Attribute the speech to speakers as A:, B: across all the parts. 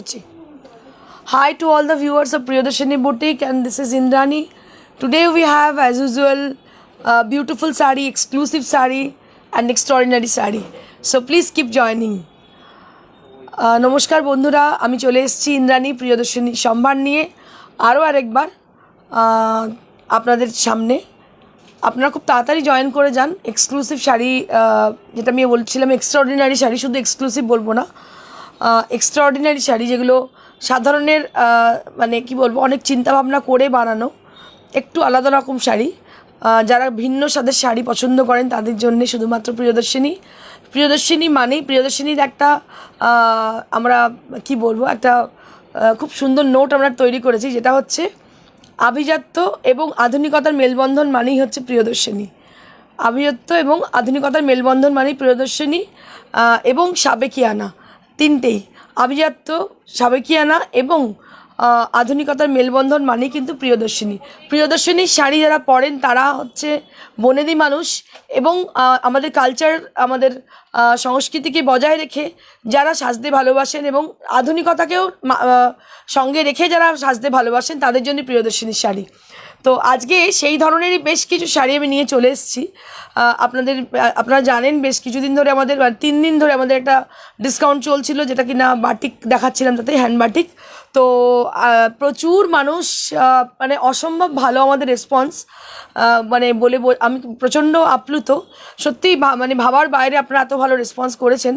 A: Hi to all the viewers of Priyadarshini Boutique, and this is Indrani. Today we have, as usual, a beautiful sari, exclusive sari and extraordinary sari. So please keep joining. নমস্কার বন্ধুরা, আমি চলে এসেছি ইন্দ্রাণী প্রিয়দর্শিনী সম্ভার নিয়ে আরও আরেকবার আপনাদের সামনে। আপনারা খুব তাড়াতাড়ি জয়েন করে যান। এক্সক্লুসিভ শাড়ি, যেটা আমি বলছিলাম এক্সট্রাঅর্ডিনারি শাড়ি, শুধু এক্সক্লুসিভ বলবো না, এক্সট্রাঅর্ডিনারি শাড়ি যেগুলো সাধারণের মানে কি বলবো, অনেক চিন্তাভাবনা করে বানানো একটু আলাদা রকম শাড়ি। যারা ভিন্ন স্বাদের শাড়ি পছন্দ করেন তাদের জন্যে শুধুমাত্র প্রিয়দর্শিনী মানেই প্রিয়দর্শিনীর একটা আমরা কি বলবো, একটা খুব সুন্দর নোট আমরা তৈরি করেছি, যেটা হচ্ছে আভিজাত্য এবং আধুনিকতার মেলবন্ধন মানেই হচ্ছে প্রিয়দর্শিনী। আভিজাত্য এবং আধুনিকতার মেলবন্ধন মানেই প্রিয়দর্শিনী এবং সাবেকিয়ানা, তিনটেই আভিজাত্য, সাবেকিয়ানা এবং আধুনিকতার মেলবন্ধন মানেই কিন্তু প্রিয়দর্শিনীর শাড়ি যারা পরেন তারা হচ্ছে বনেদি মানুষ এবং আমাদের কালচার, আমাদের সংস্কৃতিকে বজায় রেখে যারা সাজতে ভালোবাসেন এবং আধুনিকতাকেও সঙ্গে রেখে যারা সাজতে ভালোবাসেন তাদের জন্য প্রিয়দর্শিনীর শাড়ি। তো আজকে সেই ধরনেরই বেশ কিছু শাড়ি আমি নিয়ে চলে এসেছি। আপনারা জানেন বেশ কিছুদিন ধরে আমাদের 3 দিন ধরে আমাদের একটা ডিসকাউন্ট চলছিল, যেটা কিনা বাটিক দেখাচ্ছিলাম, তাতে হ্যান্ড বাটিক। তো প্রচুর মানুষ, মানে অসম্ভব ভালো আমাদের রেসপন্স, মানে বলে আমি প্রচণ্ড আপ্লুত, সত্যিই মানে ভাবার বাইরে আপনারা এত ভালো রেসপন্স করেছেন।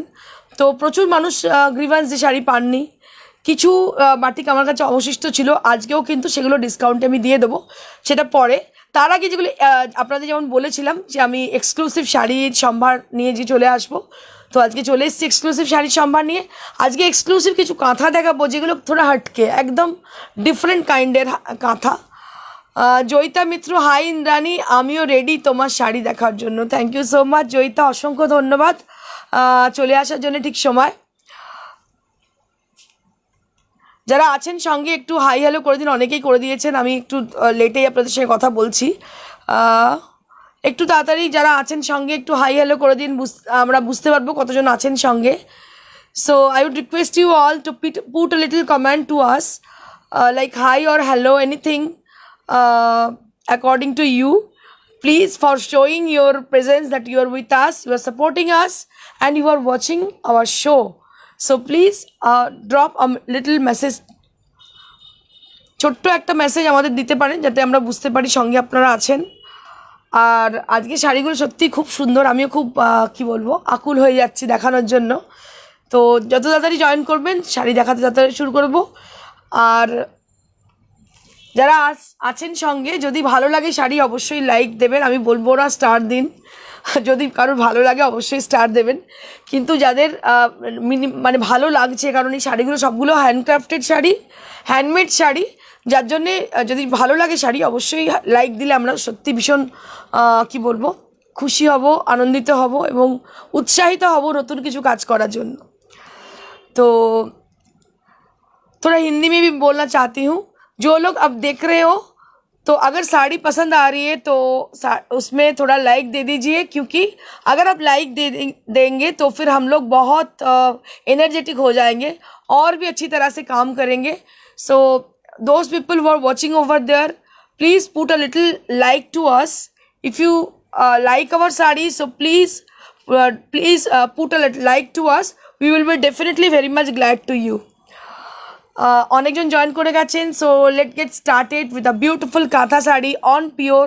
A: তো প্রচুর মানুষ গ্রিভান্স যে শাড়ি পাননি, কিছু বাটিক আমার কাছে অবশিষ্ট ছিল, আজকেও কিন্তু সেগুলো ডিসকাউন্টে আমি দিয়ে দেবো, সেটা পরে। তার আগে যেগুলো আপনাদের যেমন বলেছিলাম যে আমি এক্সক্লুসিভ শাড়ির সম্ভার নিয়ে যে চলে আসবো, তো আজকে চলে এসেছি এক্সক্লুসিভ শাড়ির সম্ভার নিয়ে। আজকে এক্সক্লুসিভ কিছু কাঁথা দেখাবো যেগুলো থোড়া হাটকে, একদম ডিফারেন্ট কাইন্ডের কাঁথা। জয়িতা মিত্র, হাই ইন্দ্রাণী, আমিও রেডি তোমার শাড়ি দেখার জন্য। Thank you so much Joyita, অসংখ্য ধন্যবাদ চলে আসার জন্য ঠিক সময়। যারা আছেন সঙ্গে একটু হাই হ্যালো করে দিন, অনেকেই করে দিয়েছেন, আমি একটু লেটেই আপনাদের সঙ্গে কথা বলছি। একটু তাড়াতাড়ি যারা আছেন সঙ্গে একটু হাই হ্যালো করে দিন, আমরা বুঝতে পারবো কতজন আছেন সঙ্গে। So I would request you all to put a little comment to us, like hi or hello, anything according to you, please, for showing your presence that you are with us, you are supporting us and you are watching our show. So please drop a little message, ছোট্ট একটা message আমাদের দিতে পারেন যাতে আমরা বুঝতে পারি সঙ্গে আপনারা আছেন। আর আজকে শাড়িগুলো সত্যি খুব সুন্দর, আমিও খুব কি বলবো, আকুল হয়ে যাচ্ছি দেখানোর জন্য। তো যত তাড়াতাড়ি জয়েন করবেন শাড়ি দেখাতে তাড়াতাড়ি শুরু করব। আর যারা আছেন সঙ্গে, যদি ভালো লাগে শাড়ি অবশ্যই লাইক দেবেন, আমি বলবো না স্টার দিন, যদি কারোর ভালো লাগে অবশ্যই স্টার দেবেন। কিন্তু যাদের মানে ভালো লাগছে, কারণ এই শাড়িগুলো সবগুলো হ্যান্ডক্রাফটেড শাড়ি, হ্যান্ডমেড শাড়ি, যার জন্যে যদি ভালো লাগে শাড়ি অবশ্যই লাইক দিলে আমরা সত্যি ভীষণ কি বলবো, খুশি হব, আনন্দিত হব এবং উৎসাহিত হব নতুন কিছু কাজ করার জন্য। तो थोड़ा हिंदी में भी बोलना चाहती हूँ, जो लोग अब देख रहे हो तो अगर साड़ी पसंद आ रही है तो उसमें थोड़ा लाइक दे दीजिए, क्योंकि अगर आप लाइक देंगे तो फिर हम लोग बहुत एनर्जेटिक हो जाएंगे और भी अच्छी तरह से काम करेंगे। So those people who are watching over there, please put a little like to us. If you like our sari, so please put a little like to us. We will be definitely very much glad to you. অনেকজন join করে গেছেন। So let get started with a beautiful kantha sari on pure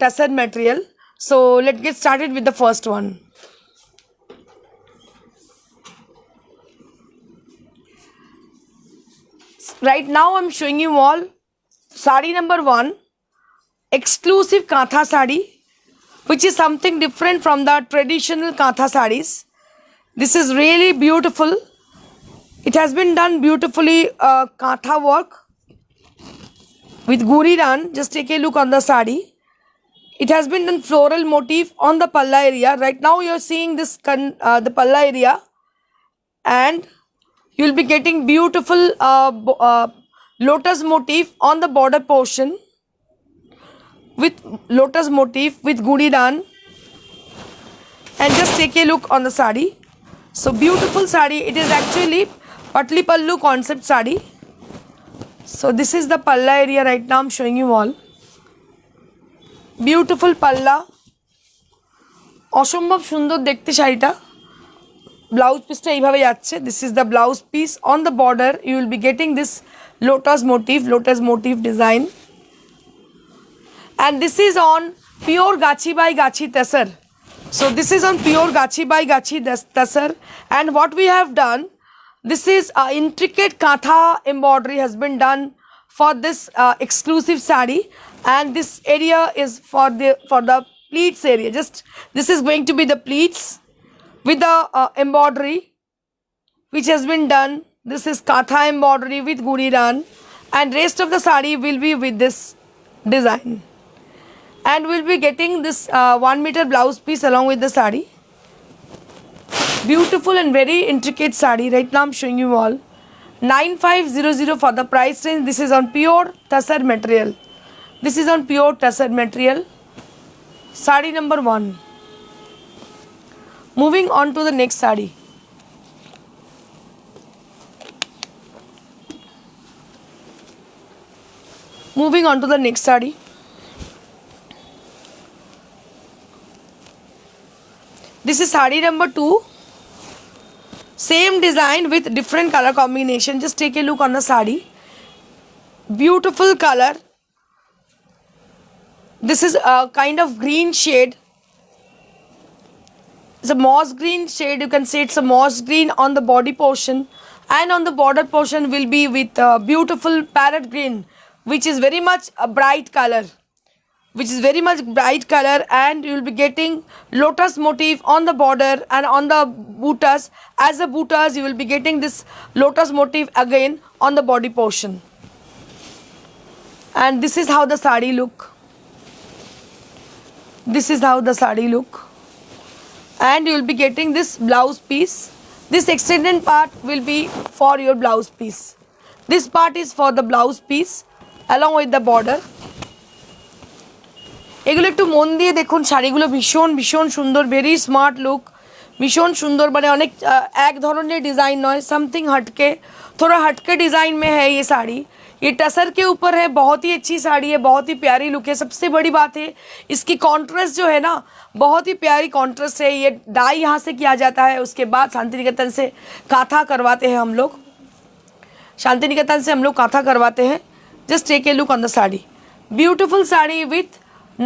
A: tussar material. So let get started with the first one. Right now I'm showing you all sari number 1, exclusive kantha sari, which is something different from the traditional kantha saris. This is really beautiful. It has been done beautifully, kantha work with guri ran. Just take a look on the sari. It has been done floral motif on the palla area. Right now you are seeing this the palla area, and you will be getting beautiful lotus motif on the border portion with lotus motif with guri ran. And just take a look on the sari. So beautiful sari. It is actually Patli pallu concept sari. So this is the palla area right now. I'm showing you all. Beautiful palla. অসম্ভব সুন্দর দেখতে শাড়িটা। Blouse পিসটা এইভাবে যাচ্ছে। This is the blouse piece. On the border you will be getting this lotus motif design, and this is on pure Gachi by Gachi Tasar. So this is on pure Gachi by Gachi Tasar, and what we have done, this is intricate katha embroidery has been done for this exclusive sari, and this area is for the pleats area. Just this is going to be the pleats with the embroidery which has been done. This is katha embroidery with guri ran, and rest of the sari will be with this design, and we'll be getting this 1 meter blouse piece along with the sari. Beautiful and very intricate sari. Right now I'm showing you all. 9500 for the price range. This is on pure Tasar material. This is on pure Tasar material. Sari number 1. Moving on to the next sari. Moving on to the next sari. This is sari number 2. Same design with different color combination. Just take a look on the sari. Beautiful color. This is a kind of green shade. It's a moss green shade. You can say it's a moss green on the body portion, and on the border portion will be with beautiful parrot green, which is very much a bright color. And you will be getting lotus motif on the border and on the bootas. As the bootas, you will be getting this lotus motif again on the body portion. And this is how the sari look. And you will be getting this blouse piece. This extended part will be for your blouse piece. This part is for the blouse piece along with the border. এগুলো একটু মন দিয়ে দেখুন, শাড়িগুলো ভীষণ ভীষণ সুন্দর, very smart look, ভীষণ সুন্দর, মানে অনেক এক ধরনের डिज़ाइन नॉय, समथिंग हटके, थोड़ा हटके डिज़ाइन में है ये साड़ी। ये टसर के ऊपर है, बहुत ही अच्छी साड़ी है, बहुत ही प्यारी लुक है। सबसे बड़ी बात है इसकी कॉन्ट्रास्ट जो है ना, बहुत ही प्यारी कॉन्ट्रास्ट है। ये डाई यहाँ से किया जाता है, उसके बाद शांति निकेतन से काथा करवाते हैं हम लोग। काथा करवाते हैं। Just take a look on the sari. Beautiful sari with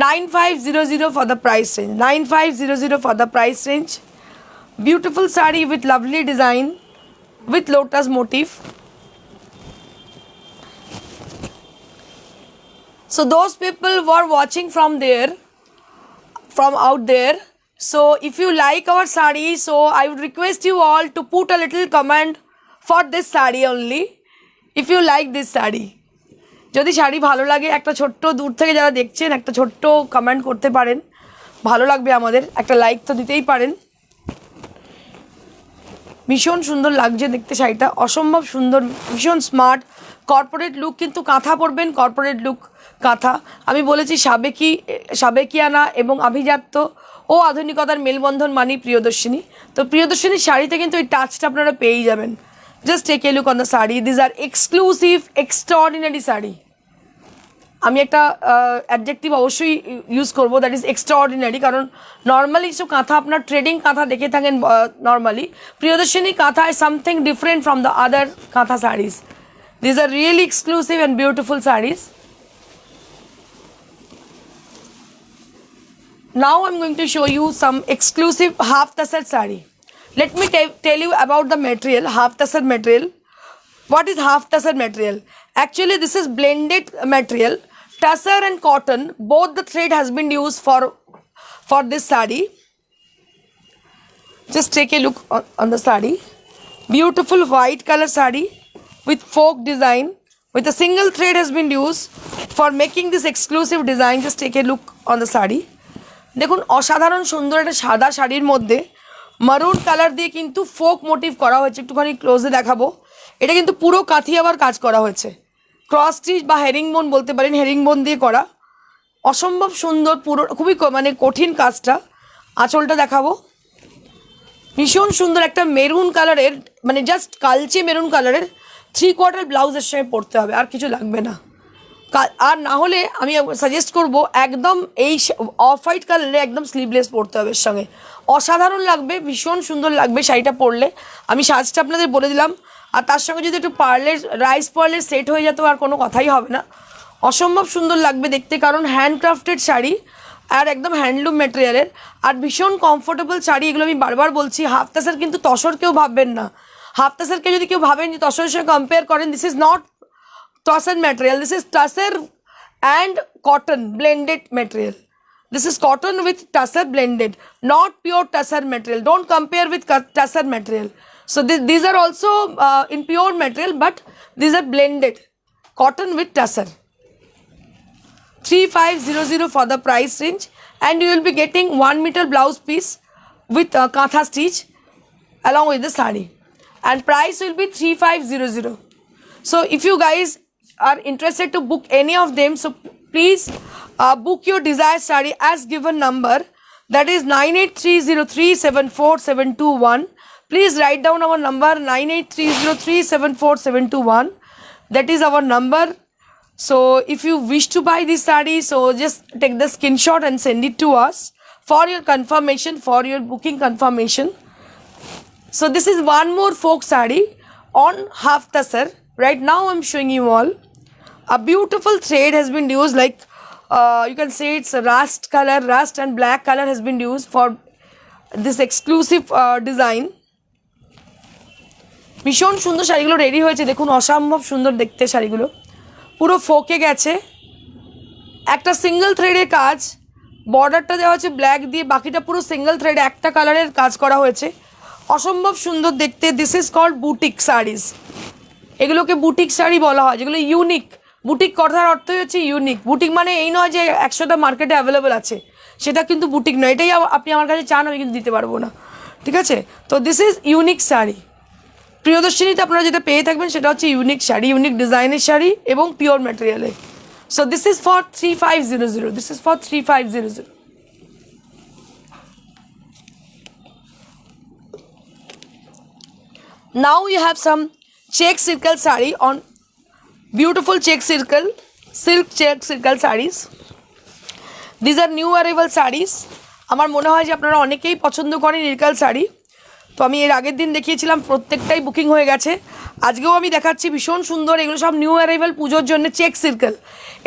A: 9500 for the price range. 9500 for the price range. Beautiful sari with lovely design with lotus motif. So those people who are watching from out there, so if you like our sari, so I would request you all to put a little comment for this sari only, if you like this sari. যদি শাড়ি ভালো লাগে একটা ছোট্ট দূর থেকে যারা দেখছেন একটা ছোট্ট কমেন্ট করতে পারেন, ভালো লাগবে আমাদের, একটা লাইক তো দিতেই পারেন। ভীষণ সুন্দর লাগছে দেখতে শাড়িটা, অসম্ভব সুন্দর, ভীষণ স্মার্ট কর্পোরেট লুক, কিন্তু কাঁথা পরবেন, কর্পোরেট লুক কাঁথা। আমি বলেছি সাবেকিয়ানা এবং আভিজাত্য ও আধুনিকতার মেলবন্ধন মানি প্রিয়দর্শিনী। তো প্রিয়দর্শিনীর শাড়িতে কিন্তু এই টাচটা আপনারা পেয়েই যাবেন। Just take a look on the sari. This are exclusive extraordinary sari. আমি একটা অ্যাডজেক্টিভ অবশ্যই ইউজ করবো, দ্যাট ইজ এক্সট্রাঅর্ডিনারি, কারণ নর্মালি সব কাঁথা আপনার ট্রেডিং কাঁথা দেখে থাকেন normally, Priyadarshini kantha is something different from the other kantha saris. This are really exclusive and beautiful saris. Now I'm going to show you some exclusive half tasar sari. Let me tell you about the material, half tasar material. What is half tasar material? Actually this is blended material. Tasar and cotton, both the thread has been used for this sari. Just take a look on the sari. Beautiful white color sari with folk design, with a single thread has been used for making this exclusive design. Just take a look on the sari. দেখুন অসাধারণ সুন্দর একটা সাদা শাড়ির মধ্যে মারুন colour দিয়ে কিন্তু ফোক মোটিভ করা হয়েছে। একটুখানি ক্লোজে দেখাবো। এটা কিন্তু পুরো কাথিয়াবার কাজ করা হয়েছে, ক্রস স্টিচ বা হেরিংবোন বলতে পারেন, হেরিংবোন দিয়ে করা, অসম্ভব সুন্দর, পুরো খুবই মানে কঠিন কাজটা। আঁচলটা দেখাবো। ভীষণ সুন্দর একটা মেরুন কালারের, মানে জাস্ট কালচে মেরুন কালারের 3/4 ব্লাউজের সঙ্গে পরতে হবে, আর কিছু লাগবে না। আর না হলে আমি সাজেস্ট করব একদম এই অফ হোয়াইট কালারে একদম স্লিভলেস পরতে হবে এর সঙ্গে, অসাধারণ লাগবে, ভীষণ সুন্দর লাগবে শাড়িটা পরলে। আমি সাজটা আপনাদের বলে দিলাম, আর তার সঙ্গে যদি একটু পার্লের রাইস পার্লের সেট হয়ে যেত আর কোনো কথাই হবে না, অসম্ভব সুন্দর লাগবে দেখতে, কারণ হ্যান্ডক্রাফটেড শাড়ি আর একদম হ্যান্ডলুম ম্যাটেরিয়ালের, আর ভীষণ কমফোর্টেবল শাড়ি। এগুলো আমি বারবার বলছি, হাফ তাসের কিন্তু তসর কেউ ভাববেন না। হাফ তাসেরকে যদি কেউ ভাবেন যে তসরের সঙ্গে কম্পেয়ার করেন, this is not tussar material, this is tussar and cotton blended material. This is cotton with tussar blended, not pure tussar material. Don't compare with tussar material. So these are also in pure material, but these are blended cotton with tussar. 3500 for the price range, and you will be getting 1 meter blouse piece with kantha stitch along with the sari, and price will be 3500. So if you guys are interested to book any of them, so please book your desired saree as given number, that is 9830374721. Please write down our number 9830374721. That is our number. So if you wish to buy this saree, so just take the screenshot and send it to us for your confirmation, for your booking confirmation. So this is one more folk saree on half tasar. Right now I'm showing you all a beautiful thread has been used, like you can say it's a rust color, rust and black color has been used for this exclusive design. ভীষণ সুন্দর শাড়িগুলো ready হয়েছে, দেখুন অসম্ভব সুন্দর দেখতে, শাড়িগুলো পুরো ফোকে গেছে, একটা সিঙ্গেল থ্রেডের কাজ, বর্ডারটা দেওয়া হচ্ছে ব্ল্যাক দিয়ে, বাকিটা পুরো সিঙ্গেল থ্রেড একটা কালারের কাজ করা হয়েছে, অসম্ভব সুন্দর দেখতে। This is called boutique saris, এগুলোকে বুটিক শাড়ি বলা হয়, যেগুলো ইউনিক। বুটিক কথার অর্থই হচ্ছে ইউনিক। বুটিক মানে এই নয় যে 100টা মার্কেটে অ্যাভেলেবেল আছে, সেটা কিন্তু বুটিক নয়। এটাই আপনি আমার কাছে চান, আমি কিন্তু দিতে পারবো না, ঠিক আছে? তো দিস ইজ ইউনিক শাড়ি। প্রিয়দর্শিনীতে আপনারা যেটা পেয়ে থাকবেন সেটা হচ্ছে ইউনিক শাড়ি, ইউনিক ডিজাইনের শাড়ি এবং পিওর ম্যাটেরিয়ালে। So this is for 3500, this is for 3500। Now you have some check circle saree on beautiful check circle, silk check circle sarees. These are new arrival sarees. আমার মনে হয় যে আপনারা অনেকেই পছন্দ করেন নির্কাল শাড়ি। তো আমি এর আগের দিন দেখিয়েছিলাম, প্রত্যেকটাই বুকিং হয়ে গেছে। আজকেও আমি দেখাচ্ছি ভীষণ সুন্দর, এগুলো সব নিউ অ্যারাইভাল পুজোর জন্য চেক সার্কেল।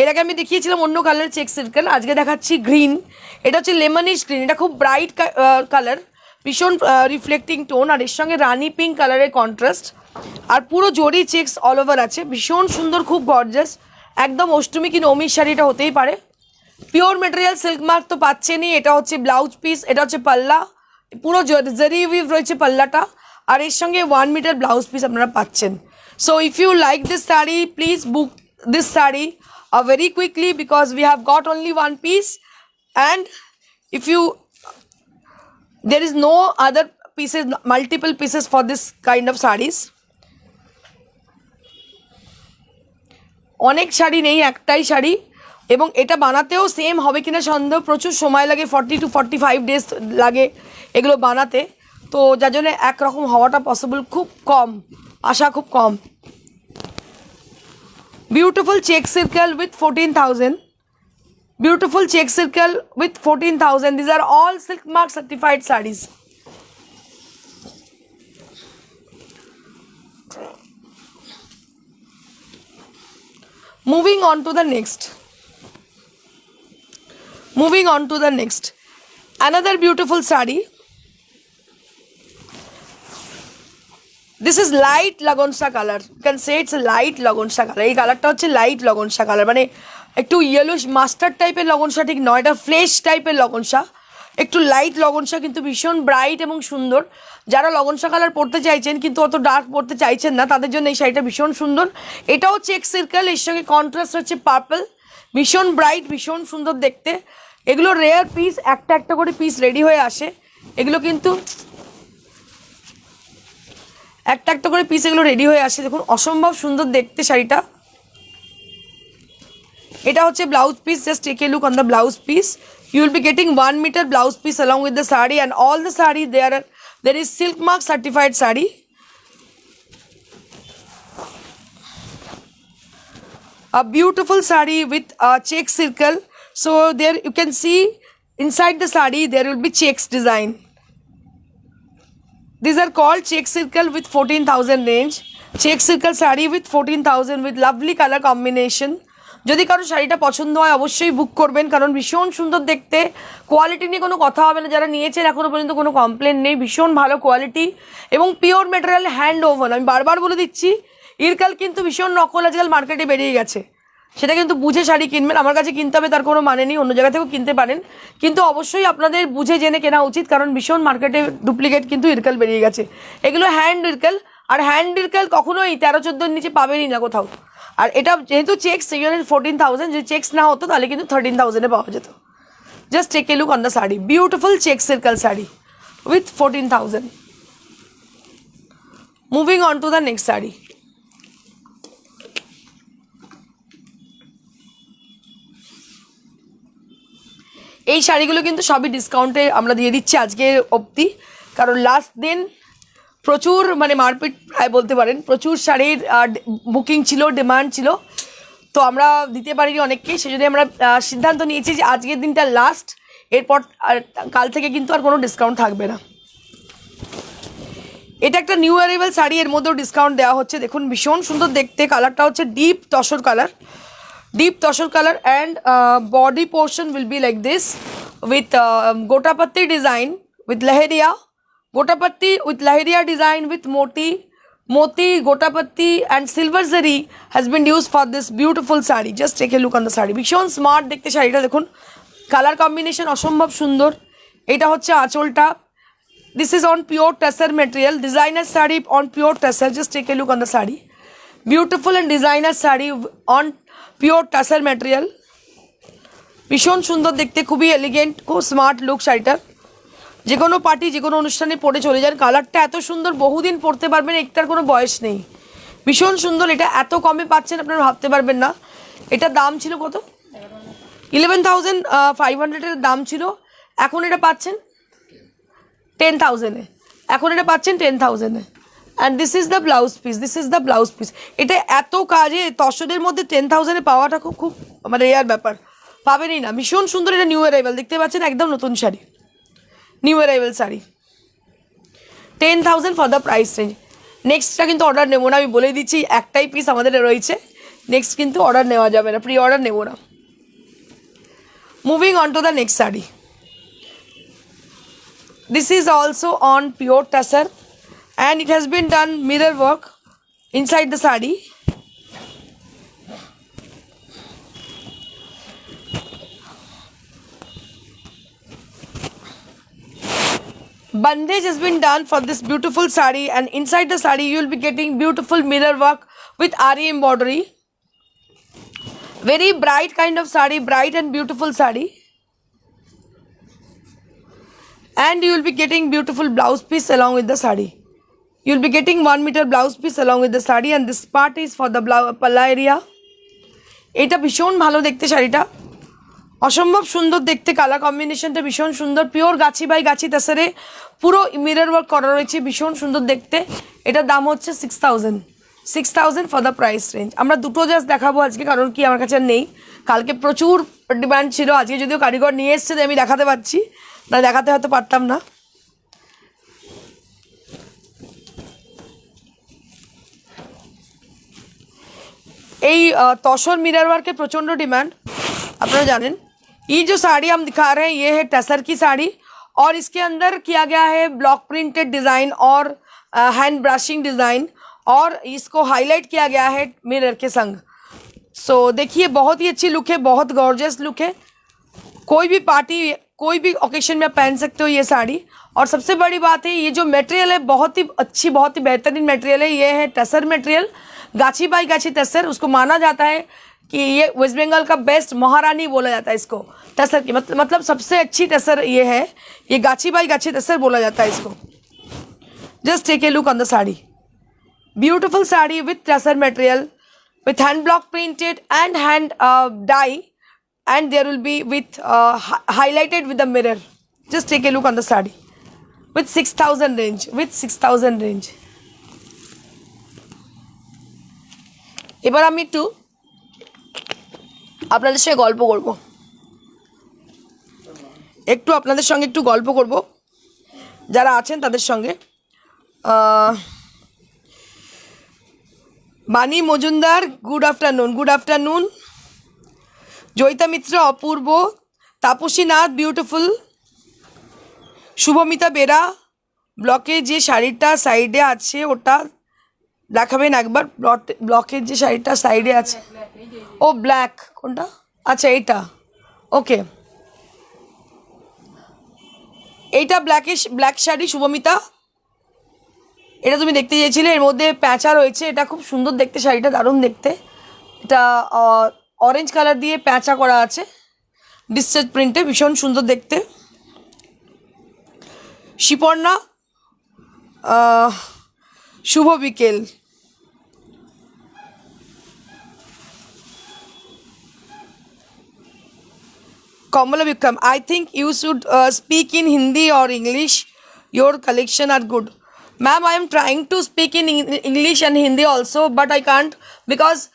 A: এর আগে আমি দেখিয়েছিলাম অন্য কালারের চেক সার্কেল, আজকে দেখাচ্ছি গ্রিন। এটা হচ্ছে লেমনিশ গ্রিন, এটা খুব ব্রাইট কালার, ভীষণ রিফ্লেক্টিং টোন, আর এর সঙ্গে রানি পিঙ্ক কালারের কন্ট্রাস্ট, আর পুরো জরি চেকস অল ওভার আছে, ভীষণ সুন্দর, খুব গর্জাস, একদম অষ্টমী কি নবমীর শাড়ি এটা হতেই পারে। পিওর মেটেরিয়াল, সিল্ক মার্ক তো পাচ্ছেনই। এটা হচ্ছে ব্লাউজ পিস, এটা হচ্ছে পাল্লা, পুরো জারি উইভ রয়েছে পাল্লাটা, আর এর সঙ্গে 1 মিটার ব্লাউজ পিস আপনারা পাচ্ছেন। So if you like this sari, please book this sari very quickly, because we have got only one piece, and if you there is no other pieces, multiple pieces for this kind of sarees. অনেক শাড়ি নেই, একটাই শাড়ি, এবং এটা বানাতেও same হবে কিনা সন্দেহ, প্রচুর সময় লাগে, 40 to 45 days লাগে এগুলো বানাতে। তো যার জন্য একরকম হওয়াটা পসিবল খুব কম, আশা খুব কম। Beautiful check circle with 14,000, beautiful check circle with 14,000. These are all silk mark certified sarees. Moving on to the next. Another beautiful saree. This is light lagonsa color. You can say it's a light lagonsa color. এই কালারটা হচ্ছে light লগনসা colour, মানে একটু ইয়েলোশ mustard টাইপের লগনসা ঠিক নয়, এটা flash টাইপের লগনসা, একটু লাইট লগনসা, কিন্তু ভীষণ ব্রাইট এবং সুন্দর। যারা লগনসা কালার পরতে চাইছেন কিন্তু অত ডার্ক পরতে চাইছেন না, তাদের জন্য এই শাড়িটা ভীষণ সুন্দর। এটাও চেক সার্কেল, এর সঙ্গে কন্ট্রাস্ট হচ্ছে পার্পল, ভীষণ ব্রাইট, ভীষণ সুন্দর দেখতে। এগুলো রেয়ার পিস, একটা একটা করে পিস রেডি হয়ে আসে, এগুলো কিন্তু একটা একটা করে পিস এগুলো রেডি হয়ে আসে। দেখুন অসম্ভব সুন্দর দেখতে শাড়িটা। এটা হচ্ছে blouse piece, just take a look on the blouse piece. You will be getting 1 meter blouse piece along with the saree, and all the saree there are There is silk mark certified sari. A beautiful sari with a check circle. So there you can see inside the sari there will be checks design. These are called check circle with 14,000 range. Check circle sari with 14,000 with lovely color combination. যদি কারো শাড়িটা পছন্দ হয় অবশ্যই বুক করবেন, কারণ ভীষণ সুন্দর দেখতে। কোয়ালিটি নিয়ে কোনো কথা হবে না, যারা নিয়েছেন এখনো পর্যন্ত কোনো কমপ্লেন নেই। ভীষণ ভালো কোয়ালিটি এবং পিওর ম্যাটেরিয়াল, হ্যান্ড ওভেন। আমি বারবার বলে দিচ্ছি, ইরকাল কিন্তু ভীষণ নকল আজকাল মার্কেটে বেরিয়ে গেছে, সেটা কিন্তু বুঝে শাড়ি কিনবেন। আমার কাছে কিনতে হবে তার কোনো মানে নেই, অন্য জায়গা থেকেও কিনতে পারেন, কিন্তু অবশ্যই আপনাদের বুঝে জেনে কেনা উচিত, কারণ ভীষণ মার্কেটে ডুপ্লিকেট কিন্তু ইরকাল বেরিয়ে গেছে। এগুলো হ্যান্ড ইরকাল, আর হ্যান্ড ইরকাল কখনোই 13-14 নিচে পাবেনই না কোথাও। আর এটা যেহেতু চেক্স, সেই জন্য 14,000। যদি চেক্স না হতো তাহলে কিন্তু 13,000-এ পাওয়া যেত। Just take a look on the sari, beautiful check circle sari with 14,000। Moving on to the next sari. এই শাড়িগুলো কিন্তু সবই ডিসকাউন্টে আমরা দিয়ে দিচ্ছি আজকে অবধি, কারণ লাস্ট দিন প্রচুর মানে মারপিট প্রায় বলতে পারেন, প্রচুর শাড়ির বুকিং ছিল, ডিমান্ড ছিল, তো আমরা দিতে পারিনি অনেককে। সেজন্য আমরা সিদ্ধান্ত নিয়েছি যে আজকের দিনটা লাস্ট, এরপর কাল থেকে কিন্তু আর কোনো ডিসকাউন্ট থাকবে না। এটা একটা নিউ অ্যারাইভাল শাড়ি, এর মধ্যেও ডিসকাউন্ট দেওয়া হচ্ছে। দেখুন ভীষণ সুন্দর দেখতে, কালারটা হচ্ছে deep tussar colour, deep tosher color, and body portion will be like this with gotapatti design with lahariya, gotapatti with lahariya design with moti gotapatti and silver zari has been used for this beautiful sari. Just take a look on the sari, ভীষণ smart দেখতে শাড়িটা। দেখুন colour combination অসম্ভব সুন্দর। এটা হচ্ছে আঁচলটা। This is on pure tussar material, designer sari on pure tussar. Just take a look on the sari, beautiful and designer sari on pure tussar material, ভীষণ সুন্দর দেখতে, খুবই এলিগেন্ট, খুব স্মার্ট লুক শাড়িটার। যে কোনো পার্টি, যে কোনো অনুষ্ঠানে পরে চলে যান। কালারটা এত সুন্দর, বহুদিন পরতে পারবেন, একটার কোনো বয়স নেই, ভীষণ সুন্দর। এটা এত কমে পাচ্ছেন আপনারা ভাবতে পারবেন না। এটার দাম ছিল কত? 11,500-এর দাম ছিল, এখন এটা পাচ্ছেন 10,000-এ। এখন এটা পাচ্ছেন 10,000-এ। And this is the blouse piece, this is the blouse piece. এটা এত কাজে তসরের মধ্যে 10,000-এ পাওয়াটা খুব খুব মানে রেয়ার ব্যাপার, পাবেনই না। ভীষণ সুন্দর, এটা নিউ অ্যারাইভাল, দেখতে পাচ্ছেন একদম নতুন শাড়ি, নিউ অ্যারাইভাল শাড়ি, 10,000 ফর দ্য প্রাইস রেঞ্জ। নেক্সটটা কিন্তু অর্ডার নেবো না, আমি বলে দিচ্ছি, একটাই পিস আমাদের রয়েছে, নেক্সট কিন্তু অর্ডার নেওয়া যাবে না, প্রি অর্ডার নেবো না। Moving on to the next sari. This is also on pure tussar and it has been done mirror work inside the sari. Bandage has been done for this beautiful sari, and inside the sari you will be getting beautiful mirror work with ari embroidery. Very bright kind of sari, bright and beautiful sari, and you will be getting beautiful blouse piece along with the sari. You'll be getting 1 meter blouse piece along with the sari, and this part is for the palla area. এটা ভীষণ ভালো দেখতে শাড়িটা, অসম্ভব সুন্দর দেখতে, colour কম্বিনেশনটা ভীষণ সুন্দর। পিওর গাছি বাই গাছি তাসারে পুরো মিরর ওয়ার্ক করা রয়েছে, ভীষণ সুন্দর দেখতে। এটার দাম হচ্ছে 6,000 ফর দ্য প্রাইস রেঞ্জ। আমরা দুটো জাস্ট দেখাবো আজকে, কারণ কি আমার কাছে আর নেই, কালকে প্রচুর ডিমান্ড ছিল, আজকে যদিও কারিগর নিয়ে এসছে আমি দেখাতে পারছি, না দেখাতে হয়তো পারতাম না। এই तसर मिरर वर्क के प्रचंड डिमांड, अपना जानें। ये जो साड़ी हम दिखा रहे हैं ये है टसर की साड़ी, और इसके अंदर किया गया है ब्लॉक प्रिंटेड डिज़ाइन और हैंड ब्रशिंग डिज़ाइन, और इसको हाईलाइट किया गया है मिरर के संग। सो देखिए बहुत ही अच्छी लुक है, बहुत गॉर्जियस लुक है, कोई भी पार्टी, कोई भी ओकेशन में आप पहन सकते हो ये साड़ी। और सबसे बड़ी बात है ये जो मटेरियल है बहुत ही अच्छी, बहुत ही बेहतरीन मटेरियल है। ये है टसर मटेरियल, गाछी बाई गाछी टसर, उसको माना जाता है कि ये वेस्ट बंगाल का बेस्ट महारानी बोला जाता है इसको, टसर की मतलब सबसे अच्छी टसर ये है, ये गाछी बाई गाछी टसर बोला जाता है इसको। Just take a look on the sari, beautiful sari with tussar material, with hand block printed and hand dye, and there will be with highlighted with the mirror. Just take a look on the sari, with 6,000 range, with 6,000 range. এবার আমি একটু আপনাদের সঙ্গে গল্প করব, একটু গল্প করব যারা আছেন তাদের সঙ্গে। বাণী মজুমদার, গুড আফটারনুন। জয়িতা মিত্র, অপূর্ব, তাপসী নাথ, বিউটিফুল। শুভমিতা বেরা, ব্লকের যে শাড়িটা সাইডে আছে ওটা দেখাবেন একবার। ব্লকের যে শাড়িটা সাইডে আছে, ও ব্ল্যাক, কোনটা? আচ্ছা এইটা, ওকে। এইটা ব্ল্যাক শাড়ি শুভমিতা, এটা তুমি দেখতে চেয়েছিলে। এর মধ্যে প্যাঁচা রয়েছে, এটা খুব সুন্দর দেখতে, শাড়িটা দারুণ দেখতে। এটা অরেঞ্জ কালার দিয়ে প্যাঁচা করা আছে, ডিসচার্জ প্রিন্টে, ভীষণ সুন্দর দেখতে। শিপর্ণা, শুভ বিকেল। Kamala Vikram, I think you should speak in Hindi or English. Your collection are good. Ma'am, I am trying to speak in English and Hindi also, but I can't because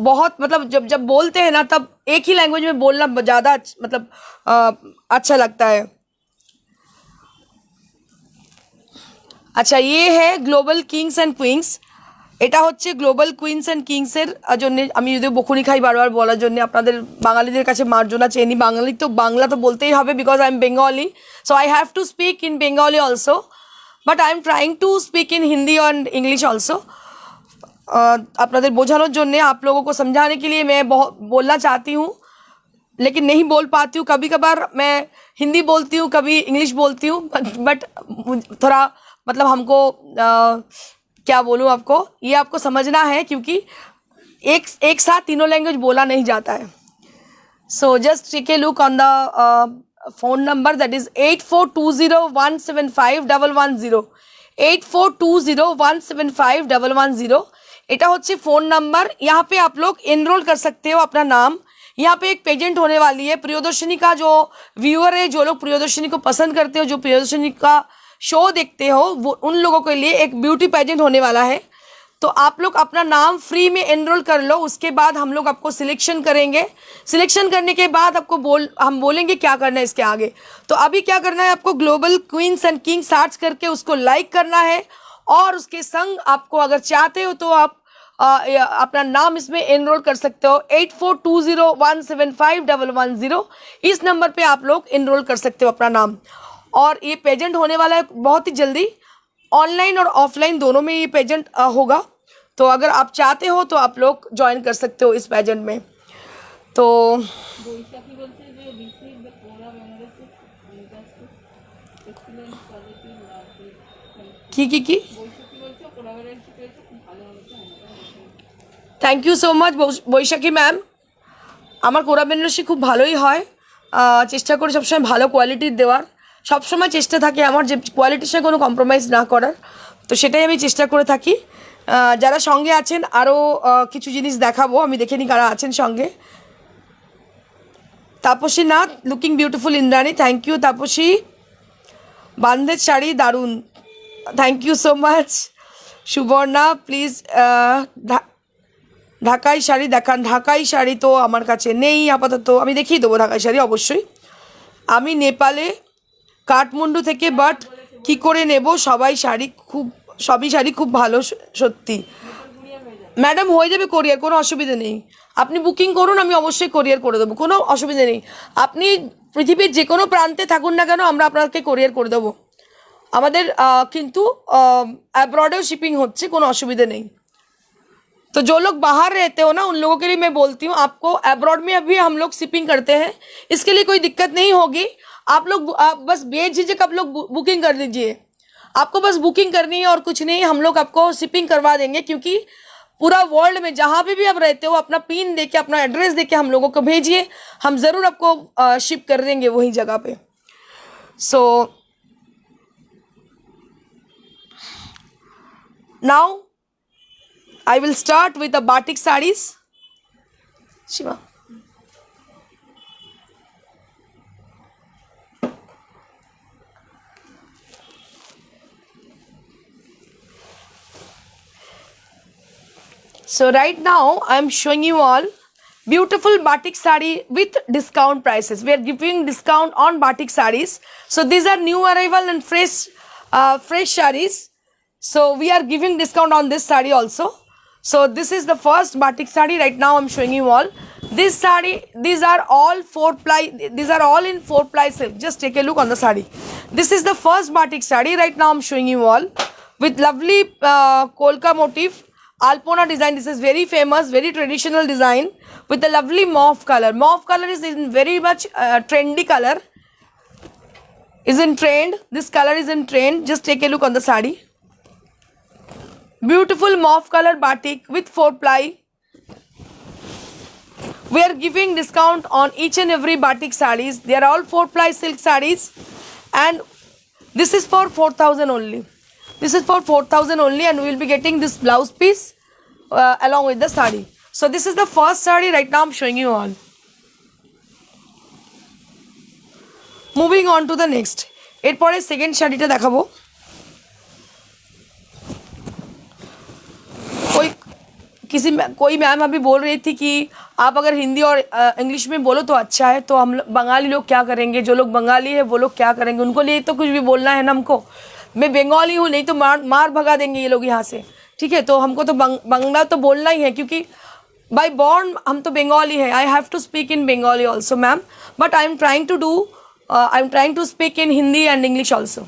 A: बहुत मतलब जब बोलते हैं ना तब एक ही लैंग्वेज में बोलना ज़्यादा मतलब अच्छा लगता है। আচ্ছা, ये है গ্লোবাল কিংস অ্যান্ড কুইন্স। এটা হচ্ছে গ্লোবাল কুইন্স অ্যান্ড কিংসের জন্য। আমি যদি বকুনি খাই বারবার বলার জন্য, আপনাদের বাঙালিদের কাছে মার্জনা চেয়ে নিই। বাংলা তো বলতেই হবে, because I am Bengali, so I have to speak in Bengali also, but I am trying to speak in Hindi और इंग्लिश ऑल्सो। আপনাদের বোঝানোর জন্যে, आप लोगों को समझाने के लिए मैं बहुत बोलना चाहती हूँ, लेकिन नहीं बोल पाती हूँ। कभी कभार मैं हिंदी बोलती हूँ, कभी इंग्लिश बोलती हूँ, बट थोड़ा मतलब हमको क्या बोलूँ आपको, ये आपको समझना है, क्योंकि एक साथ तीनों लैंग्वेज बोला नहीं जाता है। So just take a look on the phone number, that is 8420175110, 8420175110। এটা হচ্ছে फ़ोन नंबर। यहाँ पे आप लोग एनरोल कर सकते हो अपना नाम। यहाँ पे एक पेजेंट होने वाली है प्रियदर्शनी का। जो व्यूअर है, जो लोग प्रियदर्शनी को पसंद करते हो, जो प्रियदर्शनी का शो देखते हो, वो उन लोगों के लिए एक ब्यूटी पेजेंट होने वाला है। तो आप लोग अपना नाम फ्री में एनरोल कर लो। उसके बाद हम लोग आपको सिलेक्शन करेंगे। सिलेक्शन करने के बाद आपको हम बोलेंगे क्या करना है इसके आगे। तो अभी क्या करना है, आपको global queen's and king search करके उसको लाइक करना है, और उसके संग आपको अगर चाहते हो तो आप अपना नाम इसमें एनरोल कर सकते हो। 8420175110, इस नंबर पे आप लोग एनरोल कर सकते हो अपना नाम। और ये पेजेंट होने वाला है बहुत ही जल्दी, ऑनलाइन और ऑफलाइन दोनों में ये पेजेंट होगा। तो अगर आप चाहते हो तो आप लोग ज्वाइन कर सकते हो इस पेजेंट में। तो কি thank you so much Baishakhi ma'am. আমার কোরা বেনারসি খুব ভালোই হয়, চেষ্টা করি সবসময় ভালো কোয়ালিটির দেওয়ার। সবসময় চেষ্টা থাকে আমার যে কোয়ালিটির সঙ্গে কোনো কম্প্রোমাইজ না করার, তো সেটাই আমি চেষ্টা করে থাকি। যারা সঙ্গে আছেন আরও কিছু জিনিস দেখাবো, আমি দেখে নিই কারা আছেন সঙ্গে। Tapasi Nath, looking beautiful Indrani, thank you Tapasi. বান্ধের শাড়ি দারুণ, thank you so much. Subarna, please Dhakai শাড়ি দেখান। ঢাকাই শাড়ি তো আমার কাছে নেই আপাতত, আমি দেখিয়ে দেবো ঢাকাই শাড়ি অবশ্যই। আমি নেপালে কাঠমান্ডু থেকে, বাট কী করে নেব, সবই শাড়ি খুব ভালো সত্যি। ম্যাডাম হয়ে যাবে কোরিয়ার, কোনো অসুবিধা নেই। আপনি বুকিং করুন, আমি অবশ্যই কোরিয়ার করে দেবো, কোনো অসুবিধা নেই। আপনি পৃথিবীর যে কোনো প্রান্তে থাকুন না কেন, আমরা আপনাকে কোরিয়ার করে দেবো। আমাদের কিন্তু अब्रॉडेও शिपिंग होচ্ছে, কোনো অসুবিধা নেই। तो जो लोग बाहर रहते हो ना, उन लोगों के लिए मैं बोलती हूँ, आपको अब्रॉड में अभी हम लोग शिपिंग करते हैं, इसके लिए कोई दिक्कत नहीं होगी। आप लोग बस बेझिझक आप लोग बुकिंग कर लीजिए। आपको बस बुकिंग करनी है और कुछ नहीं, हम लोग आपको शिपिंग करवा देंगे। क्योंकि पूरा वर्ल्ड में जहाँ पे भी आप रहते हो, अपना पिन देके, अपना एड्रेस देके हम लोगों को भेजिए, हम ज़रूर आपको शिप कर देंगे वही जगह पे। So now I will start with the batik sarees. Shiva. So right now I am showing you all beautiful batik sari with discount prices. We are giving discount on batik saris. So these are new arrival and fresh saris. So we are giving discount on this sari also. So this is the first batik sari. Right now I'm showing you all this sari. These are all 4-ply. These are all in 4-ply silk. Just take a look on the sari. This is the first batik sari. Right now I'm showing you all with lovely kolka motif. Alpona design. This is very famous, very traditional design with a lovely mauve color. Mauve color is in very much trendy color. Is in trend. This color is in trend. Just take a look on the sari. Beautiful mauve color batik with 4-ply. We are giving discount on each and every batik sarees. They are all 4-ply silk sarees, and this is for 4,000 only. This is for 4,000 only, and we will be getting this blouse piece along with the sari. So this is the first sari. Right now I'm showing you all. Moving on to the next. एरपरे second शाड़ीटा देखाबो. कोई ma'am अभी बोल रही थी कि आप अगर हिंदी और इंग्लिश में बोलो तो अच्छा है, तो हम बंगाली लोग क्या करेंगे, जो लोग बंगाली है वो लोग क्या करेंगे, उनको लिए तो कुछ भी बोलना है ना हमको. मैं बंगाली हूँ, नहीं तो मार भगा देंगे ये लोग यहाँ से. ठीक है, तो हमको तो बंगला तो बोलना ही है, क्योंकि बाय बॉर्न हम तो बंगाली है. I have to speak in Bangali also ma'am, but I am trying to speak in Hindi and English also.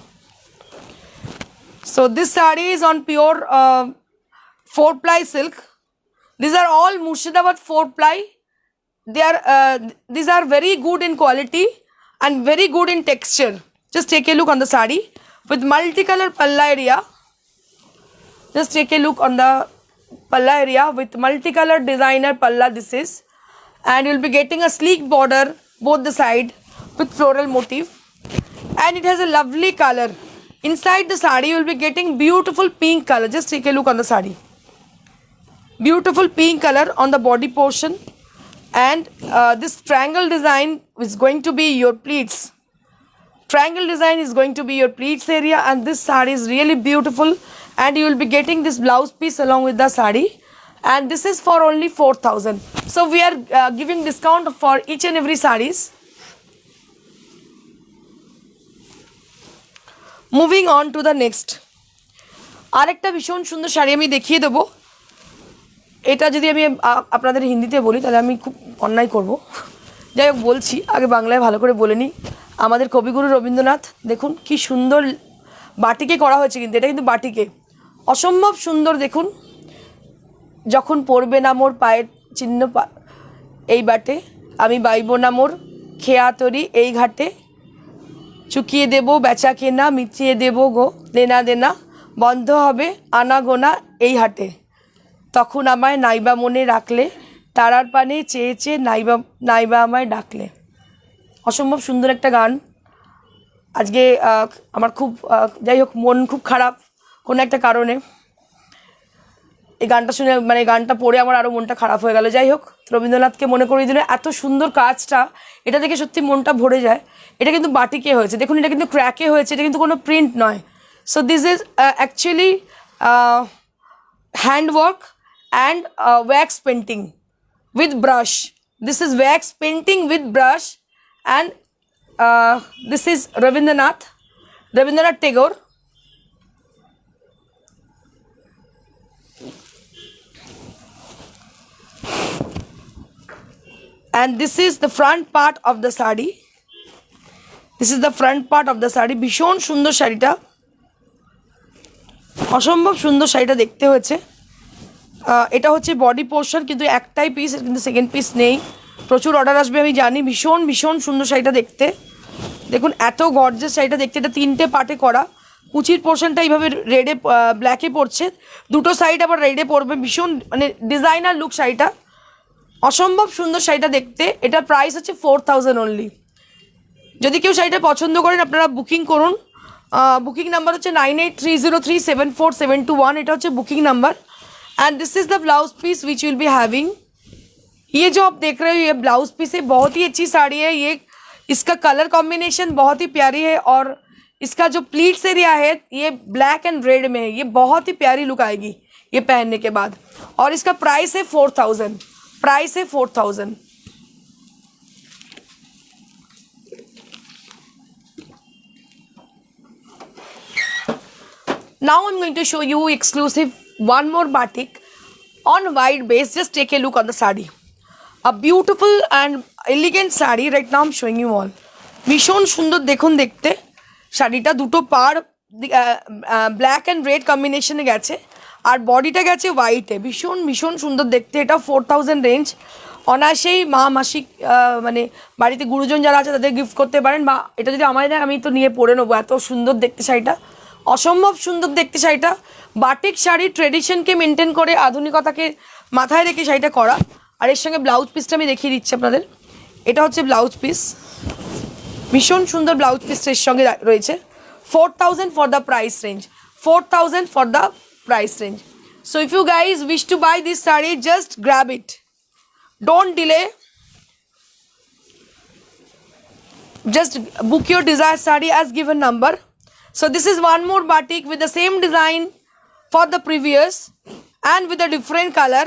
A: So this saree is on pure 4-ply silk. These are all Murshidabad 4-ply. These are very good in quality and very good in texture. Just take a look on the saree with multicolor palla area. Just take a look on the palla area with multicolor designer palla this is, and you will be getting a sleek border both the side with floral motif, and it has a lovely color. Inside the sari you will be getting beautiful pink color. Just take a look on the sari. Beautiful pink color on the body portion, and this triangle design is going to be your pleats. Triangle design is going to be your pleats area, and this sari is really beautiful, and you will be getting this blouse piece along with the sari, and this is for only 4,000. So we are giving discount for each and every saris. Moving on to the next. আরেকটা ভীষণ সুন্দর শাড়ি আমি দেখিয়ে দেবো. এটা যদি আমি আপনাদের হিন্দিতে বলি তাহলে আমি খুব অন্যায় করব. যাই হোক বলছি, আগে বাংলায় ভালো করে বলে নিই. আমাদের কবিগুরু রবীন্দ্রনাথ দেখুন কি সুন্দর বাটিকে করা হয়েছে, কিন্তু এটা কিন্তু বাটিকে অসম্ভব সুন্দর. দেখুন, যখন পড়বে না মোর পায়ের চিহ্ন এই বাটে, আমি বাইব না মোর খেয়া তরি এই ঘাটে, চুকিয়ে দেব বেচা কেনা, মিটিয়ে দেব গো লেনা দেনা, বন্ধ হবে আনা গোনা এই হাটে, তখন আমায় নাইবা মনে রাখলে, তারার পানে চেয়ে চেয়ে নাইবা আমায় ডাকলে. অসম্ভব সুন্দর একটা গান. আজকে আমার খুব যাই হোক মন খুব খারাপ কোনো একটা কারণে. এই গানটা শুনে মানে গানটা পড়ে আমার আরও মনটা খারাপ হয়ে গেল. যাই হোক, রবীন্দ্রনাথকে মনে করিয়ে দিলে এত সুন্দর কাজটা, এটা দেখে সত্যি মনটা ভরে যায়. এটা কিন্তু বাটিকে হয়েছে, দেখুন এটা কিন্তু ক্র্যাকে হয়েছে, এটা কিন্তু কোনো প্রিন্ট নয়. So this is actually handwork and wax painting with brush. This is wax painting with brush, and this is Rabindranath Tagore. And this is the front part of the sari. This is the front part of the sari. ভীষণ সুন্দর শাড়িটা, অসম্ভব সুন্দর শাড়িটা দেখতে হয়েছে. এটা হচ্ছে বডি পোর্শন, কিন্তু একটাই পিস, কিন্তু সেকেন্ড পিস নেই. প্রচুর অর্ডার আসবে আমি জানি. ভীষণ ভীষণ সুন্দর শাড়িটা দেখতে. দেখুন এত গর্জিয়াস শাড়িটা দেখতে. এটা 3টে পার্টে করা. কুচির পোর্শনটা এইভাবে রেডে ব্ল্যাকে পড়ছে, দুটো সাইড আবার রেডে পড়বে. ভীষণ মানে ডিজাইনার লুক শাড়িটা, অসম্ভব সুন্দর শাড়িটা দেখতে. এটার প্রাইস হচ্ছে 4,000 অনলি. যদি কেউ শাড়িটা পছন্দ করেন আপনারা বুকিং করুন. বুকিং নাম্বার হচ্ছে 9830374721. এটা হচ্ছে booking number. And this is the blouse piece which will be having. ये जो आप देख रहे हो ये ब्लाउज पीस है, बहुत ही अच्छी साड़ी है ये. इसका कलर कॉम्बिनेशन बहुत ही प्यारी है, और इसका जो प्लीट्स एरिया है ये ब्लैक एंड रेड में है. ये बहुत ही प्यारी लुक आएगी. ये पहनने के बाद। और इसका प्राइस है 4000, प्राइस है 4000। Now I'm going to show you exclusive one more batik on white base. Just take a look on the sari. A beautiful and elegant sari. Right now I'm showing you all. ভীষণ সুন্দর দেখুন দেখতে শাড়িটা, দুটো পার black and red কম্বিনেশনে গেছে আর বডিটা গেছে হোয়াইটে। ভীষণ ভীষণ সুন্দর দেখতে। এটা 4000 রেঞ্জ। অনায়াসেই মা মাসিক মানে বাড়িতে গুরুজন যারা আছে তাদের গিফট করতে পারেন, বা এটা যদি আমায় দেয় আমি তো নিয়ে পরে নেবো। এত সুন্দর দেখতে শাড়িটা, অসম্ভব সুন্দর দেখতে শাড়িটা। বাটিক শাড়ি ট্রেডিশনকে মেনটেন করে আধুনিকতাকে মাথায় রেখে শাড়িটা করা। আর এর সঙ্গে ব্লাউজ পিসটা আমি দেখিয়ে দিচ্ছি আপনাদের। এটা হচ্ছে ব্লাউজ পিস, ভীষণ সুন্দর ব্লাউজ পিসটা এর সঙ্গে রয়েছে। 4000 for the price range, 4000 for the price range. So if you guys wish to buy this saree, just grab it, don't delay, just book your desired saree as given number. So this is one more batik with the same design for the previous and with a different color.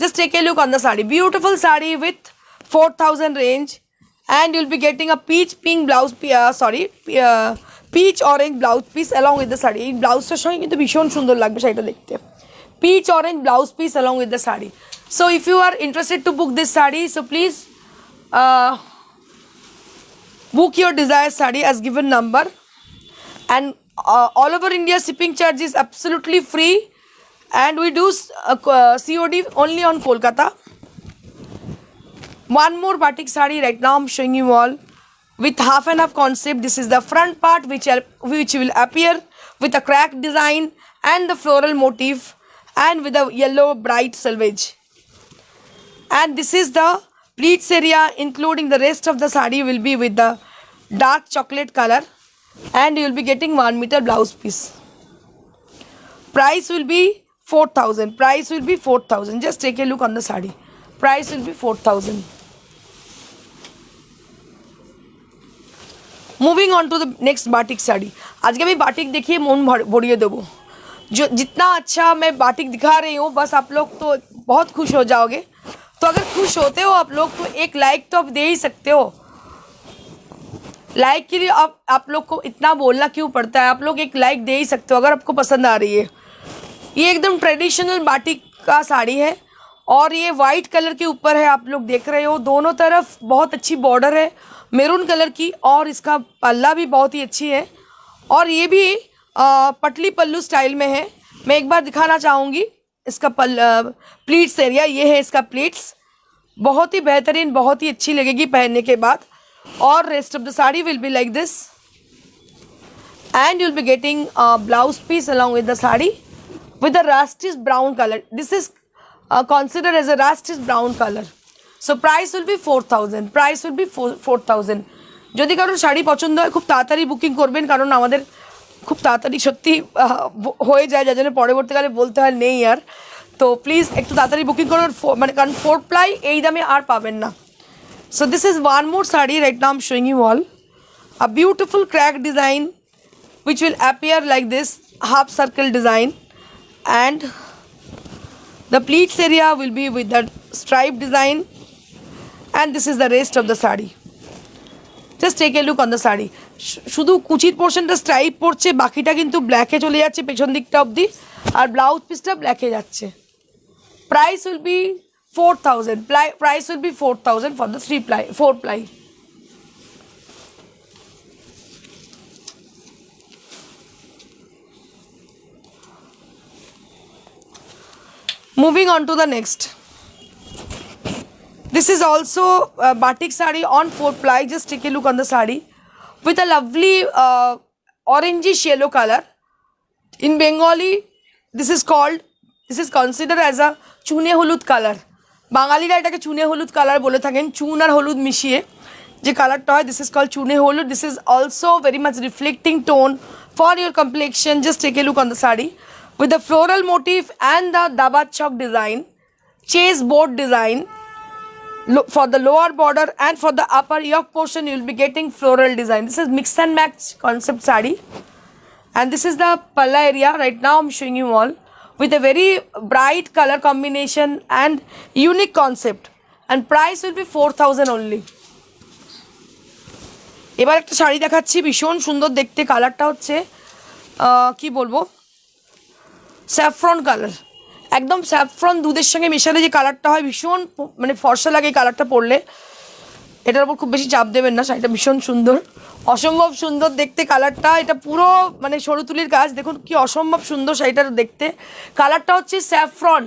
A: Just take a look on the saree. Beautiful saree with 4000 range, and you'll be getting a peach pink blouse, peach orange blouse piece along with the saree. এই ব্লাউজটার সঙ্গে কিন্তু ভীষণ সুন্দর লাগবে শাড়িটা দেখতে। Peach orange blouse piece along with the saree. So if you are interested to book this saree, so please book your desired saree as given number. And all over India shipping charge is absolutely free, and we do COD only on Kolkata. One more batik saree right now I'm showing you all with half and half concept. This is the front part which will appear with a cracked design and the floral motif and with a yellow bright selvage. And this is the pleats area, including the rest of the saree will be with the dark chocolate color, and you will be getting 1 meter blouse piece. Price will be 4000, price will be 4000. Just take a look on the saree. Price will be 4000. Moving on to the next batik saree. आज के मैं batik देखिए मन भरिए देवो। जो जितना अच्छा मैं बाटिक दिखा रही हूँ बस आप लोग तो बहुत खुश हो जाओगे। तो अगर खुश होते हो आप लोग तो एक लाइक तो आप दे ही सकते हो। लाइक के लिए आप लोग को इतना बोलना क्यों पड़ता है? आप लोग एक लाइक दे ही सकते हो अगर आपको पसंद आ रही है। ये एकदम ट्रेडिशनल बाटिक का साड़ी है और ये वाइट कलर के ऊपर है, आप लोग देख रहे हो। दोनों तरफ बहुत अच्छी बॉर्डर है मेरून कलर की, और इसका पल्ला भी बहुत ही अच्छी है, और ये भी पटली पल्लू स्टाइल में है। मैं एक बार दिखाना चाहूँगी इसका प्लीट्स एरिया। ये है इसका प्लीट्स, बहुत ही बेहतरीन, बहुत ही अच्छी लगेगी पहनने के बाद। और rest of the sari will be like this, and you will be getting blouse piece along with the sari with a rusty brown color. This is considered as a rusty brown color. So price will be 4000, price will be 4000. যদি কারোর শাড়ি পছন্দ হয় খুব তাড়াতাড়ি booking করবেন, কারণ আমাদের খুব তাড়াতাড়ি সত্যি হয়ে যায়, যার জন্য পরবর্তীকালে বলতে হয় নেই আর। তো প্লিজ একটু তাড়াতাড়ি বুকিং করুন, মানে কারণ 4 ply এই দামে আর পাবেন না। So this is one more saree right now I'm showing you all. A beautiful crack design which will appear like this, half circle design, and the pleats area will be with the stripe design, and this is the rest of the saree. Just take a look on the saree. শুধু কুচির পোর্শনটা stripe পড়ছে, বাকিটা কিন্তু ব্ল্যাকে চলে যাচ্ছে পেছন দিকটা অবধি, আর ব্লাউজ পিসটা ব্ল্যাকে যাচ্ছে। Price will be 4000, price will be 4000 for the 4 ply. Moving on to the next. This is also a batik saree on 4 ply. Just take a look on the saree with a lovely orangish yellow color. In Bengali, this is considered as a chune holud color. বাঙালিরা এটাকে চুনে হলুদ colour বলে থাকেন, চুন আর হলুদ মিশিয়ে যে কালারটা হয়, this is called chune holud. This is also very much reflecting tone for your complexion. Just take a look on the saree with the floral motif and the dabat chok design, chase board design for the lower border, and for the upper yoke portion you will be getting floral design. This is mix and match concept saree, and this is the palla area. Right now I'm showing you all with a very bright color combination and unique concept, and price will be 4,000 only. এবার একটা শাড়ি দেখাচ্ছি, ভীষণ সুন্দর দেখতে, কালারটা হচ্ছে কি বলবো, স্যাফরন কালার, একদম স্যাফরন দুধের সঙ্গে মেশালে যে কালারটা হয় ভীষণ মানে ফর্সা লাগে এই কালারটা পরলে। এটার উপর খুব বেশি চাপ দেবেন না, শাড়িটা ভীষণ সুন্দর, অসম্ভব সুন্দর দেখতে কালারটা। এটা পুরো মানে সরু তুলির কাজ, দেখুন কি অসম্ভব সুন্দর শাড়িটার দেখতে। কালারটা হচ্ছে saffron,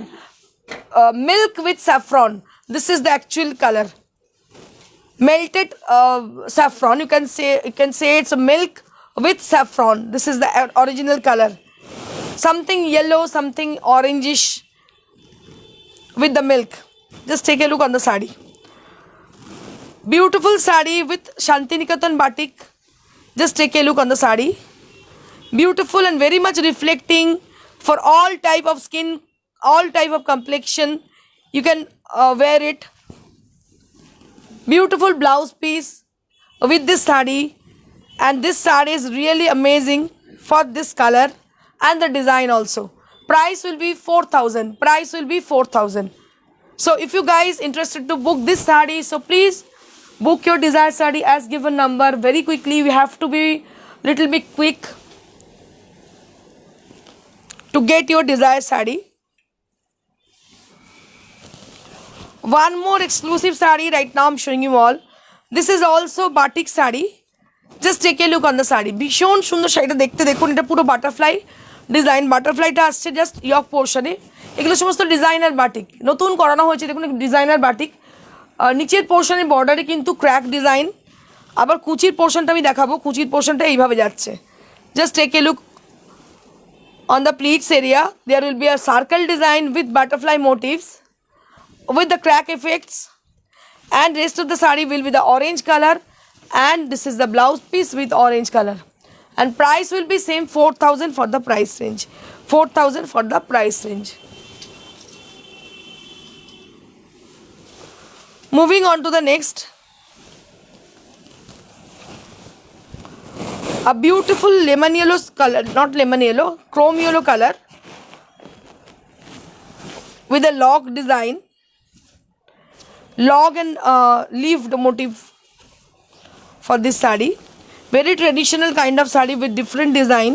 A: milk with saffron, this is the actual colour, melted saffron, you can say it's a milk with saffron. This is the original color, something yellow, something orangish with the milk. Just take a look on the sari, beautiful sari with Shantiniketan batik. Just take a look on the sari, beautiful and very much reflecting for all type of skin, all type of complexion, you can wear it. Beautiful blouse piece with this sari, and this sari is really amazing for this color and the design also. Price will be 4,000. Price will be 4,000. So if you guys interested to book this sari, so please book your desired sari as given number very quickly. We have to be little bit quick to get your desired sari. One more exclusive sari right now I'm showing you all. This is also batik sari. Just take a look on the sari. ভীষণ সুন্দর শাড়িটা দেখতে, দেখুন এটা পুরো butterfly design, বাটারফ্লাইটা আসছে just ইয়ক পোর্শনে। এগুলো সমস্ত ডিজাইনার বাটিক, নতুন করানো হয়েছে, দেখুন ডিজাইনার বাটিক। নিচের পোর্শনের বর্ডারে কিন্তু ক্র্যাক ডিজাইন, আবার কুচির পোর্শনটা আমি দেখাবো, কুচির পোর্শনটা এইভাবে যাচ্ছে। Just take a look on the pleats area. There will be a circle design with butterfly motifs with the crack effects, and rest of the sari will be the orange color, and this is the blouse piece with orange color, and price will be same 4,000 for the price range, 4,000 for the price range. Moving on to the next, a beautiful lemon yellow color, not lemon yellow, chrome yellow color with a log design, log and leafed motif for this sari. Very traditional kind of sari with different design.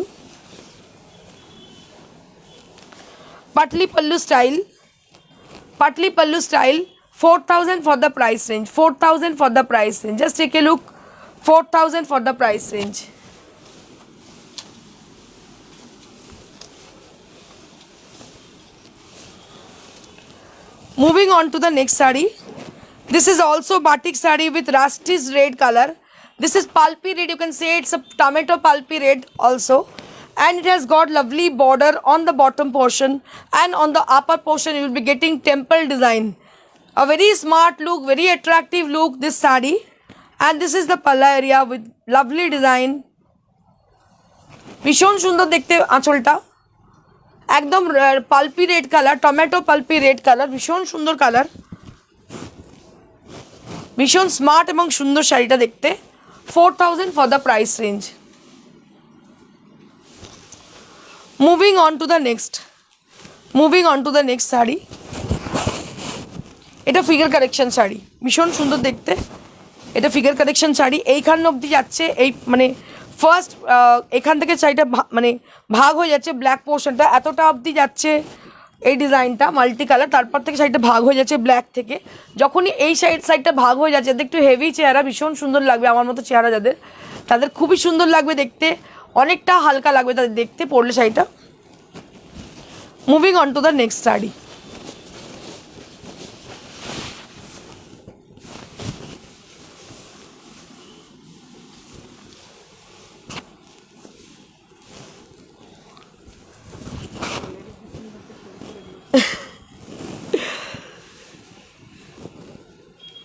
A: Patli pallu style, patli pallu style, 4,000 for the price range, 4,000 for the price range. Just take a look, 4,000 for the price range. Moving on to the next sari. This is also batik sari with rusty red color. This is pulpy red, you can say it's a tomato pulpy red also, and it has got lovely border on the bottom portion, and on the upper portion you will be getting temple design. A very smart look, very attractive look this sari, and this is the palla area with lovely design. ভীষণ সুন্দর দেখতে আঁচলটা, একদম pulpy red colour, tomato pulpy red colour, ভীষণ সুন্দর colour, ভীষণ smart এবং সুন্দর শাড়িটা দেখতে। 4,000 for the price range. Moving on to the next, moving on to the next sari, এটা ফিগার কালেকশন শাড়ি, ভীষণ সুন্দর দেখতে। এটা ফিগার কালেকশন শাড়ি, এইখান অবধি যাচ্ছে, এই মানে ফার্স্ট এখান থেকে শাড়িটা মানে ভাগ হয়ে যাচ্ছে, ব্ল্যাক পোর্শনটা এতটা অবধি যাচ্ছে এই ডিজাইনটা মাল্টি কালার, তারপর থেকে শাড়িটা ভাগ হয়ে যাচ্ছে ব্ল্যাক থেকে। যখনই এই সাইডটা ভাগ হয়ে যাচ্ছে, একটু হেভি চেহারা, ভীষণ সুন্দর লাগবে, আমার মতো চেহারা যাদের, তাদের খুবই সুন্দর লাগবে দেখতে, অনেকটা হালকা লাগবে তাদের দেখতে পরলে শাড়িটা। Moving on to the next sari.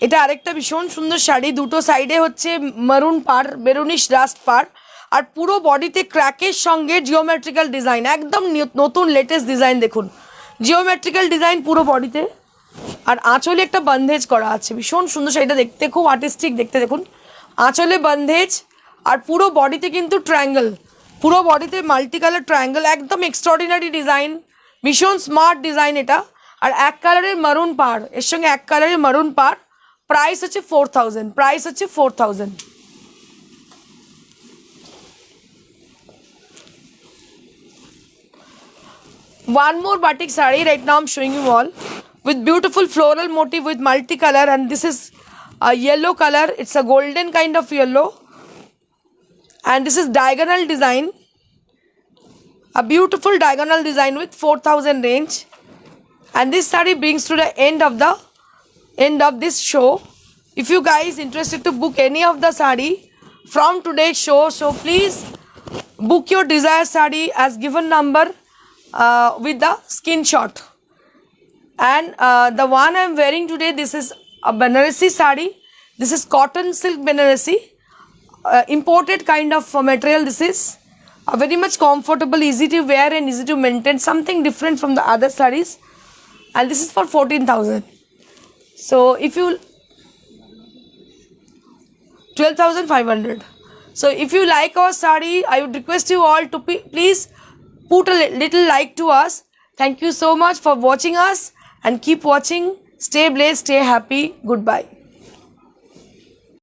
A: এটা আরেকটা ভীষণ সুন্দর শাড়ি, দুটো সাইডে হচ্ছে মারুন পার, বেরুনিশ রাস্ট পার, আর পুরো বডিতে ক্র্যাকের সঙ্গে জিওমেট্রিক্যাল ডিজাইন, একদম নতুন লেটেস্ট ডিজাইন, দেখুন জিওমেট্রিক্যাল ডিজাইন পুরো বডিতে, আর আঁচলে একটা বন্ধেজ করা আছে, ভীষণ সুন্দর শাড়িটা দেখতে, খুব আর্টিস্টিক দেখতে, দেখুন আঁচলে বন্ধেজ, আর পুরো বডিতে কিন্তু ট্রায়াঙ্গেল, পুরো বডিতে মাল্টি কালার ট্রায়াঙ্গেল, একদম এক্সট্রাঅর্ডিনারি ডিজাইন, ভীষণ স্মার্ট ডিজাইন এটা, আর এক কালারের মারুন পাড়, এর সঙ্গে এক কালারের মারুন পাড়, প্রাইস হচ্ছে 4000, প্রাইস হচ্ছে 4000। One more batik saree right now I'm showing you all with beautiful floral motif with multicolor, and this is a yellow color, it's a golden kind of yellow, and this is diagonal design, a beautiful diagonal design with 4000 range. And this saree brings to the end of this show. If you guys interested to book any of the saree from today's show, so please book your desired saree as given number with the screenshot. And the one I am wearing today, this is a Banarasi saree. This is cotton silk Banarasi, imported kind of material. This is very much comfortable, easy to wear and easy to maintain, something different from the other sarees. And this is for 14,000. So if you 12,500. So if you like our saree, I would request you all to please put a little like to us. Thank you so much for watching us, and keep watching. Stay blessed, stay happy. Goodbye.